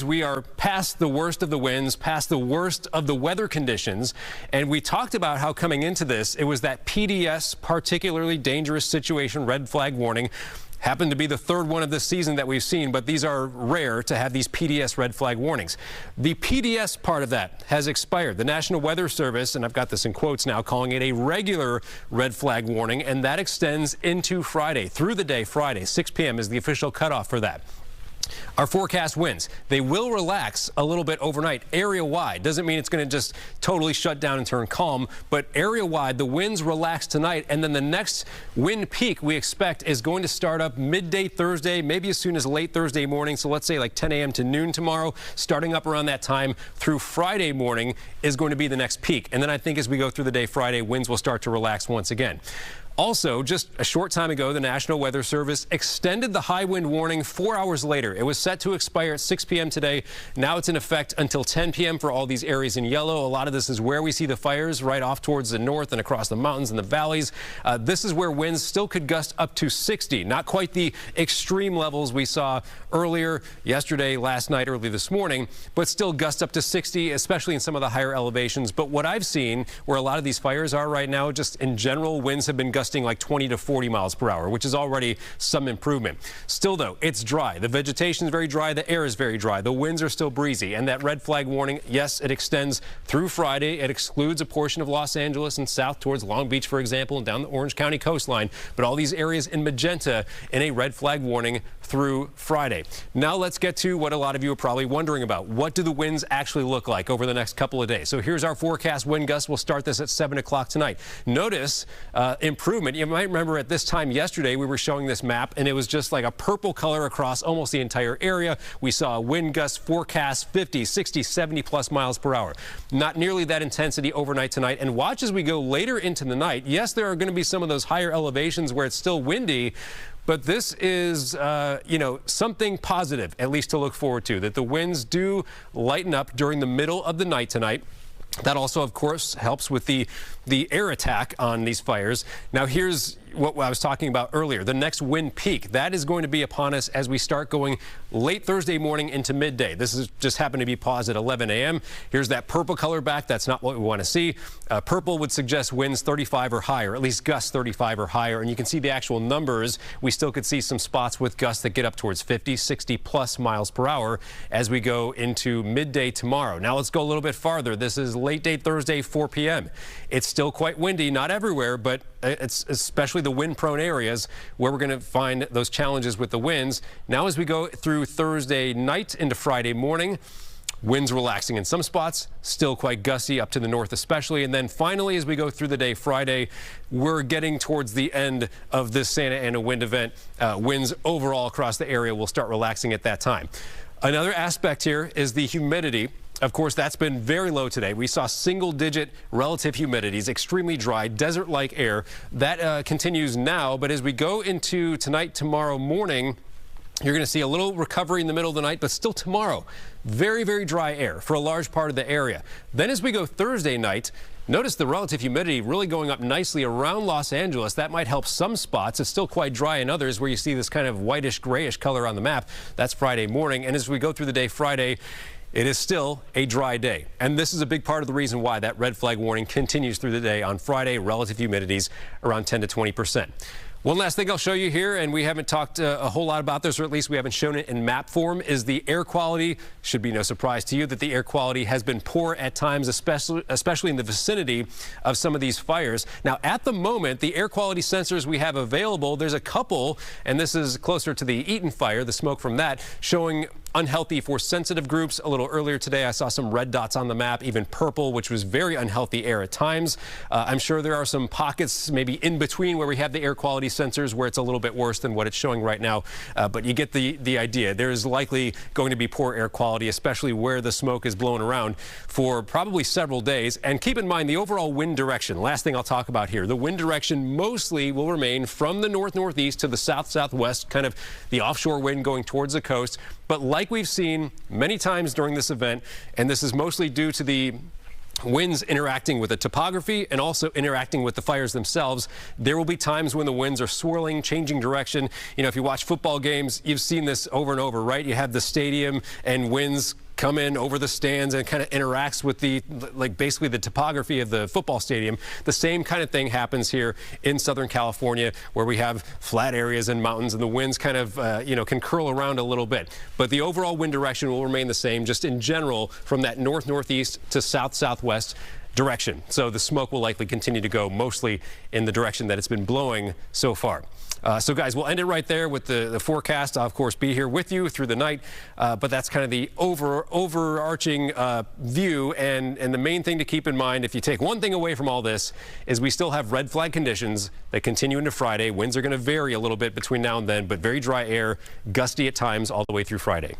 We are past the worst of the winds, past the worst of the weather conditions, and we talked about how coming into this, it was that PDS, particularly dangerous situation, red flag warning. Happened to be the third one of this season that we've seen, but these are rare to have these PDS red flag warnings. The PDS part of that has expired. The National Weather Service, and I've got this in quotes now, calling it a regular red flag warning, and that extends into Friday, through the day Friday. 6 p.m. is the official cutoff for that. Our forecast winds, they will relax a little bit overnight, area-wide. Doesn't mean it's going to just totally shut down and turn calm, but area-wide, the winds relax tonight, and then the next wind peak we expect is going to start up midday Thursday, maybe as soon as late Thursday morning, so let's say like 10 a.m. to noon tomorrow, starting up around that time through Friday morning is going to be the next peak. And then I think as we go through the day Friday, winds will start to relax once again. Also, just a short time ago, the National Weather Service extended the high wind warning 4 hours later. It was set to expire at 6 p.m. today. Now it's in effect until 10 p.m. for all these areas in yellow. A lot of this is where we see the fires right off towards the north and across the mountains and the valleys. This is where winds still could gust up to 60. Not quite the extreme levels we saw earlier yesterday, last night, early this morning, but still gust up to 60, especially in some of the higher elevations. But what I've seen where a lot of these fires are right now, just in general, winds have been gusting like 20 to 40 miles per hour, which is already some improvement. Still, though, it's dry. The vegetation is very dry. The air is very dry. The winds are still breezy. And that red flag warning, yes, it extends through Friday. It excludes a portion of Los Angeles and south towards Long Beach, for example, and down the Orange County coastline. But all these areas in magenta in a red flag warning through Friday. Now let's get to what a lot of you are probably wondering about. What do the winds actually look like over the next couple of days? So here's our forecast wind gusts. We'll start this at 7 o'clock tonight. Notice improvement. You might remember at this time yesterday we were showing this map and it was just like a purple color across almost the entire area. We saw a wind gust forecast 50, 60, 70 plus miles per hour. Not nearly that intensity overnight tonight. And watch as we go later into the night. Yes, there are going to be some of those higher elevations where it's still windy, but this is, something positive, at least to look forward to, that the winds do lighten up during the middle of the night tonight. That also, of course, helps with the air attack on these fires. Now, here's what I was talking about earlier. The next wind peak, that is going to be upon us as we start going late Thursday morning into midday. This is just happened to be paused at 11 a.m. Here's that purple color back. That's not what we want to see. Purple would suggest winds 35 or higher, at least gusts 35 or higher. And you can see the actual numbers. We still could see some spots with gusts that get up towards 50, 60 plus miles per hour as we go into midday tomorrow. Now let's go a little bit farther. This is late day Thursday, 4 p.m. It's still quite windy, not everywhere, but it's especially the wind-prone areas where we're going to find those challenges with the winds. Now as we go through Thursday night into Friday morning, winds relaxing in some spots, still quite gusty up to the north especially. And then finally, as we go through the day Friday, we're getting towards the end of this Santa Ana wind event. Winds overall across the area will start relaxing at that time. Another aspect here is the humidity. Of course, that's been very low today. We saw single-digit relative humidities, extremely dry, desert-like air. That continues now, but as we go into tonight, tomorrow morning, you're going to see a little recovery in the middle of the night, but still tomorrow, very, very dry air for a large part of the area. Then as we go Thursday night, notice the relative humidity really going up nicely around Los Angeles. That might help some spots. It's still quite dry in others where you see this kind of whitish, grayish color on the map. That's Friday morning. And as we go through the day Friday, it is still a dry day. And this is a big part of the reason why that red flag warning continues through the day on Friday. Relative humidities around 10 to 20%. One last thing I'll show you here, and we haven't talked a whole lot about this, or at least we haven't shown it in map form, is the air quality. Should be no surprise to you that the air quality has been poor at times, especially in the vicinity of some of these fires. Now, at the moment, the air quality sensors we have available, there's a couple, and this is closer to the Eaton fire, the smoke from that, showing unhealthy for sensitive groups. A little earlier today, I saw some red dots on the map, even purple, which was very unhealthy air at times. I'm sure there are some pockets maybe in between where we have the air quality sensors where it's a little bit worse than what it's showing right now. But you get the idea. There is likely going to be poor air quality, especially where the smoke is blowing around for probably several days. And keep in mind the overall wind direction. Last thing I'll talk about here. The wind direction mostly will remain from the north-northeast to the south-southwest, kind of the offshore wind going towards the coast. But like we've seen many times during this event, and this is mostly due to the winds interacting with the topography and also interacting with the fires themselves. There will be times when the winds are swirling, changing direction. You know, if you watch football games, you've seen this over and over, right? You have the stadium and winds come in over the stands and kind of interacts with the, like, basically the topography of the football stadium. The same kind of thing happens here in Southern California, where we have flat areas and mountains, and the winds kind of, you know, can curl around a little bit. But the overall wind direction will remain the same, just in general, from that north-northeast to south-southwest direction. So the smoke will likely continue to go mostly in the direction that it's been blowing so far. So guys, we'll end it right there with the forecast. I'll, of course, be here with you through the night, but that's kind of the overarching view. And the main thing to keep in mind, if you take one thing away from all this, is we still have red flag conditions that continue into Friday. Winds are going to vary a little bit between now and then, but very dry air, gusty at times all the way through Friday.